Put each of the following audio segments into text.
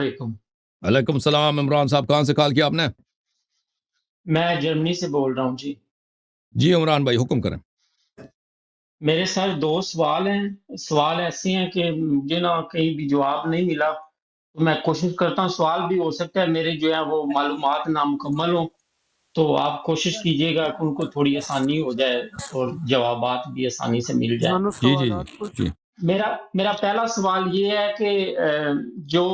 علیکم۔ وعلیکم السلام۔ عمران صاحب کہاں سے کال کیا آپ نے؟ میں جرمنی سے بول رہا ہوں جی۔ جی عمران بھائی حکم کریں۔ میرے سر 2 سوال ہیں۔ سوال ایسے ہیں کہ مجھے نا کہیں بھی جواب نہیں ملا، تو میں کوشش کرتا ہوں، سوال بھی ہو سکتا ہے میرے جو ہے وہ معلومات نامکمل ہوں، تو آپ کوشش کیجئے گا کہ ان کو تھوڑی آسانی ہو جائے اور جوابات بھی آسانی سے مل جائیں۔ جی جی جی۔ میرا پہلا سوال یہ ہے کہ جو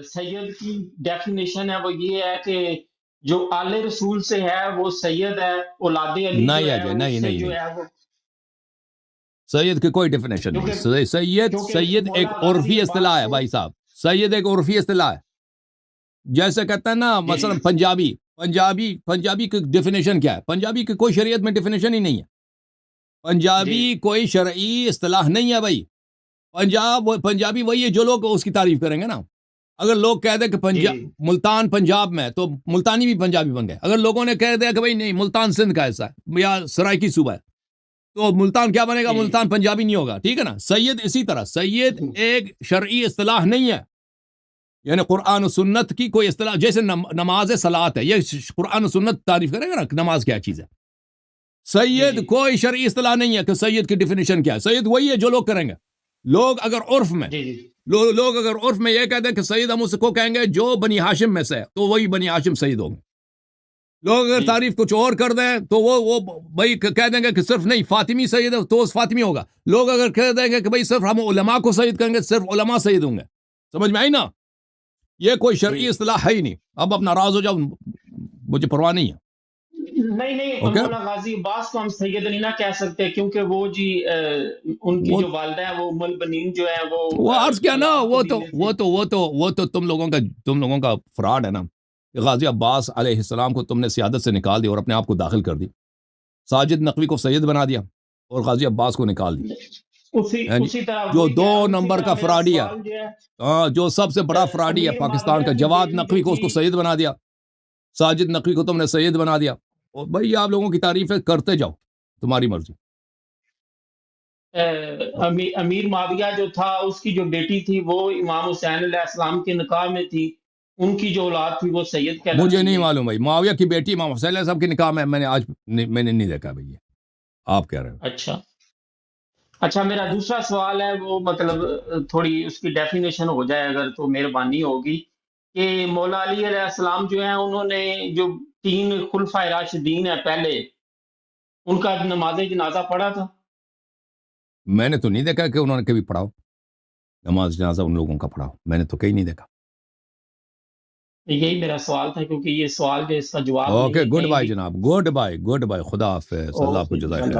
سید کی ڈیفینیشن ہے وہ یہ ہے کہ جو آل رسول سے ہے وہ سید ہے، اولاد علی جو ہے اس سے جو ہے وہ سید کی کوئی ڈیفینیشن نہیں۔ سید ایک عرفی اصطلاح ہے بھائی صاحب، سید ایک عرفی اصطلاح ہے۔ جیسے کہتا ہے نا مثلا پنجابی کی ڈیفینیشن کیا ہے؟ پنجابی کی کوئی شریعت میں ڈیفینیشن ہی نہیں ہے۔ پنجابی کوئی شرعی اصطلاح نہیں ہے بھائی۔ پنجابی وہی ہے جو لوگ اس کی تعریف کریں گے نا۔ اگر لوگ کہہ دیں کہ ملتان پنجاب میں، تو ملتانی بھی پنجابی بن گئے۔ اگر لوگوں نے کہہ دیا کہ بھائی نہیں ملتان سندھ کا ایسا ہے یا سرائکی صوبہ ہے، تو ملتان کیا بنے گا؟ ملتان پنجابی نہیں ہوگا، ٹھیک ہے نا۔ سید اسی طرح، سید ایک شرعی اصطلاح نہیں ہے، یعنی قرآن و سنت کی کوئی اصطلاح۔ جیسے نماز صلاۃ ہے، یہ قرآن و سنت تعریف کرے گا نا نماز کیا چیز ہے۔ سید کوئی شرعی اصطلاح نہیں ہے کہ سید کی ڈیفینیشن کیا ہے۔ سید وہی ہے جو لوگ کریں گے۔ لوگ اگر عرف میں یہ کہتے ہیں کہ سید ہم اس کو کہیں گے جو بنی ہاشم میں سے ہے، تو وہی بنی ہاشم سید ہوں گے۔ لوگ اگر تعریف کچھ اور کر دیں تو وہ بھائی کہہ دیں گے کہ صرف نہیں فاطمی سید ہے تو فاطمی ہوگا۔ لوگ اگر کہہ دیں گے کہ بھائی صرف ہم علماء کو سید کہیں گے، صرف علماء سید ہوں گے۔ سمجھ میں آئی نا؟ یہ کوئی شرعی اصطلاح ہے ہی نہیں۔ اب اپنا راز ہو جاؤ، مجھے پرواہ نہیں ہے۔ نہیں مولانا غازی عباس کو ہم سید نہیں نہ کہہ سکتے، کیونکہ وہ جی ان کی جو والدہ ہے وہ ام البنین جو ہے وہ عرض کیا نا، وہ تو تم لوگوں کا فراڈ ہے نا۔ غازی عباس علیہ السلام کو تم نے سیادت سے نکال دیا اور اپنے آپ کو داخل کر دی۔ ساجد نقوی کو سید بنا دیا اور غازی عباس کو نکال دیا۔ اسی طرح جو 2 نمبر کا فراڈی ہے، جو سب سے بڑا فراڈی ہے پاکستان کا، جواد نقوی کو اس کو سید بنا دیا، ساجد نقوی کو تم نے سید بنا دیا۔ اور بھائی آپ لوگوں کی تعریفیں کرتے جاؤ، تمہاری مرضی۔ امیر معاویہ جو تھا اس کی جو بیٹی تھی وہ امام حسین علیہ السلام کے نکاح میں تھی، ان کی جو اولاد تھی وہ سید کہلاتی ہے۔ مجھے نہیں معلوم بھائی، معاویہ کی بیٹی امام حسین علیہ السلام کے نکاح میں میں نے نہیں دیکھا بھائی۔ آپ کہہ رہے ہو؟ اچھا میرا دوسرا سوال ہے، وہ مطلب تھوڑی اس کی ڈیفینیشن ہو جائے اگر تو مہربانی ہوگی، کہ مولا علی علیہ السلام جو ہیں انہوں نے جو 3 خلفائے راشدین ہیں پہلے، ان کا نماز جنازہ پڑھا تھا؟ میں نے تو نہیں دیکھا کہ انہوں نے کبھی پڑھاؤ نماز جنازہ ان لوگوں کا پڑھاؤ، میں نے تو کہیں نہیں دیکھا۔ یہی میرا سوال تھا، کیونکہ یہ سوال جو اس کا جواب اوکے، گڈ بائی جناب، گڈ بائی، خدا حافظ، اللہ کو جزائے خیر۔